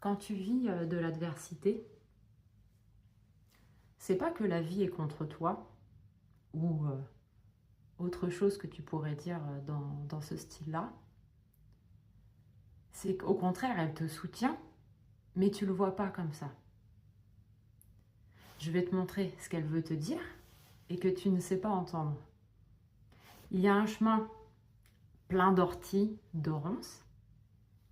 Quand tu vis de l'adversité, c'est pas que la vie est contre toi ou autre chose que tu pourrais dire dans ce style-là. C'est qu'au contraire, elle te soutient, mais tu le vois pas comme ça. Je vais te montrer ce qu'elle veut te dire et que tu ne sais pas entendre. Il y a un chemin plein d'orties, de ronces,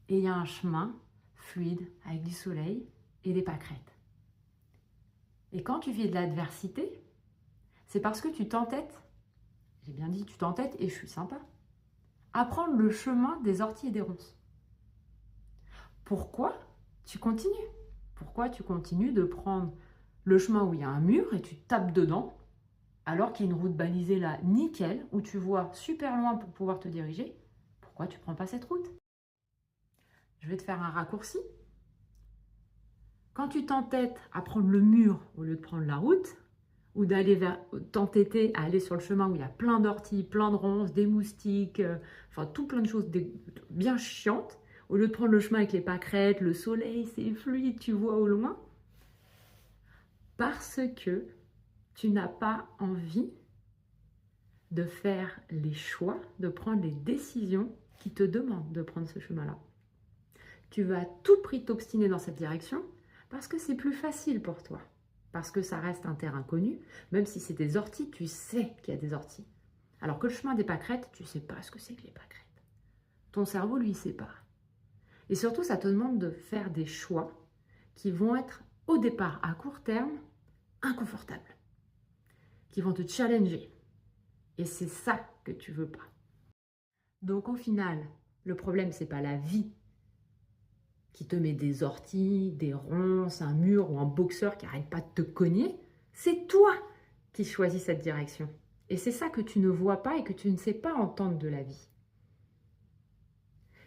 et il y a un chemin fluide avec du soleil et des pâquerettes. Et quand tu vis de l'adversité, c'est parce que tu t'entêtes, j'ai bien dit tu t'entêtes et je suis sympa, à prendre le chemin des orties et des ronces. Pourquoi tu continues? Pourquoi tu continues de prendre le chemin où il y a un mur et tu tapes dedans, alors qu'il y a une route balisée là, nickel, où tu vois super loin pour pouvoir te diriger? Pourquoi tu ne prends pas cette route? Je vais te faire un raccourci. Quand tu t'entêtes à prendre le mur au lieu de prendre la route, ou d'aller t'entêter à aller sur le chemin où il y a plein d'orties, plein de ronces, des moustiques, enfin tout plein de choses bien chiantes, au lieu de prendre le chemin avec les pâquerettes, le soleil, c'est fluide, tu vois au loin, parce que tu n'as pas envie de faire les choix, de prendre les décisions qui te demandent de prendre ce chemin-là. Tu vas à tout prix t'obstiner dans cette direction parce que c'est plus facile pour toi. Parce que ça reste un terrain connu, même si c'est des orties, tu sais qu'il y a des orties. Alors que le chemin des pâquerettes, tu ne sais pas ce que c'est que les pâquerettes. Ton cerveau, lui, sait pas. Et surtout, ça te demande de faire des choix qui vont être, au départ, à court terme, inconfortables. Qui vont te challenger. Et c'est ça que tu veux pas. Donc au final, le problème, c'est pas la vie qui te met des orties, des ronces, un mur ou un boxeur qui n'arrête pas de te cogner, c'est toi qui choisis cette direction. Et c'est ça que tu ne vois pas et que tu ne sais pas entendre de la vie.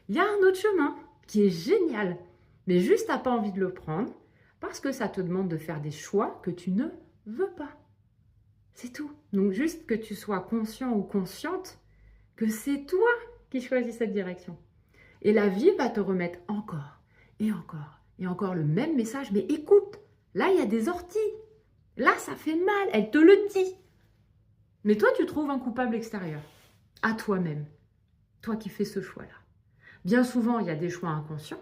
Il y a un autre chemin qui est génial, mais juste tu n'as pas envie de le prendre parce que ça te demande de faire des choix que tu ne veux pas. C'est tout. Donc juste que tu sois conscient ou consciente que c'est toi qui choisis cette direction. Et la vie va te remettre encore et encore le même message. Mais écoute, là, il y a des orties. Là, ça fait mal. Elle te le dit. Mais toi, tu trouves un coupable extérieur. À toi-même. Toi qui fais ce choix-là. Bien souvent, il y a des choix inconscients.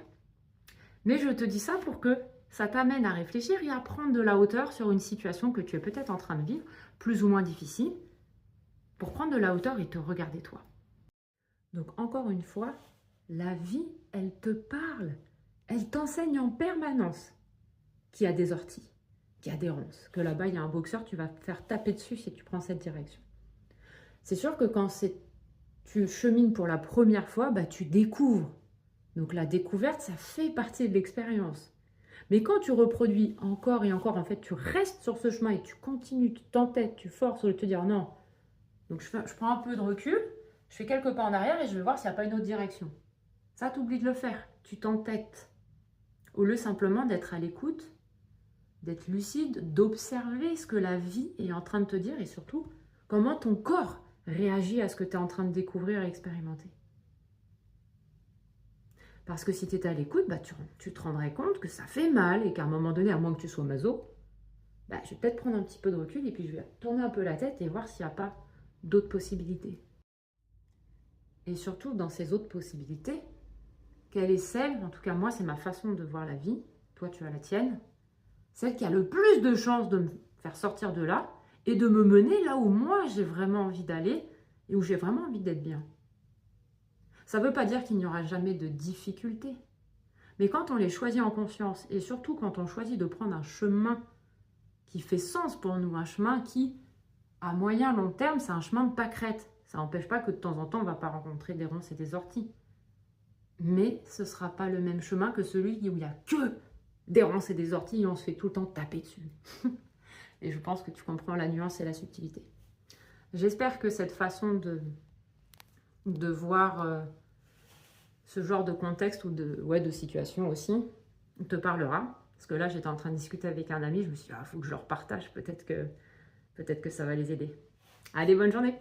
Mais je te dis ça pour que ça t'amène à réfléchir et à prendre de la hauteur sur une situation que tu es peut-être en train de vivre, plus ou moins difficile, pour prendre de la hauteur et te regarder toi. Donc, encore une fois, la vie, elle te parle. Elle t'enseigne en permanence qu'il y a des orties, qu'il y a des ronces, que là-bas, il y a un boxeur, tu vas te faire taper dessus si tu prends cette direction. C'est sûr que quand tu chemines pour la première fois, tu découvres. Donc la découverte, ça fait partie de l'expérience. Mais quand tu reproduis encore et encore, en fait, tu restes sur ce chemin et tu continues, tu t'entêtes, tu forces au lieu de te dire non. Donc je prends un peu de recul, je fais quelques pas en arrière et je vais voir s'il n'y a pas une autre direction. Ça, t'oublies de le faire. Tu t'entêtes. Au lieu simplement d'être à l'écoute, d'être lucide, d'observer ce que la vie est en train de te dire et surtout, comment ton corps réagit à ce que tu es en train de découvrir et expérimenter. Parce que si tu étais à l'écoute, tu te rendrais compte que ça fait mal et qu'à un moment donné, à moins que tu sois maso, je vais peut-être prendre un petit peu de recul et puis je vais tourner un peu la tête et voir s'il n'y a pas d'autres possibilités. Et surtout, dans ces autres possibilités, quelle est celle, en tout cas moi c'est ma façon de voir la vie, toi tu as la tienne, celle qui a le plus de chances de me faire sortir de là et de me mener là où moi j'ai vraiment envie d'aller et où j'ai vraiment envie d'être bien. Ça ne veut pas dire qu'il n'y aura jamais de difficultés, mais quand on les choisit en conscience et surtout quand on choisit de prendre un chemin qui fait sens pour nous, un chemin qui, à moyen long terme, c'est un chemin de pâquerettes. Ça n'empêche pas que de temps en temps on ne va pas rencontrer des ronces et des orties. Mais ce ne sera pas le même chemin que celui où il n'y a que des ronces et des orties et on se fait tout le temps taper dessus. Et je pense que tu comprends la nuance et la subtilité. J'espère que cette façon de voir ce genre de contexte ou de situation aussi te parlera. Parce que là, j'étais en train de discuter avec un ami, je me suis dit, il faut que je leur partage, peut-être que ça va les aider. Allez, bonne journée!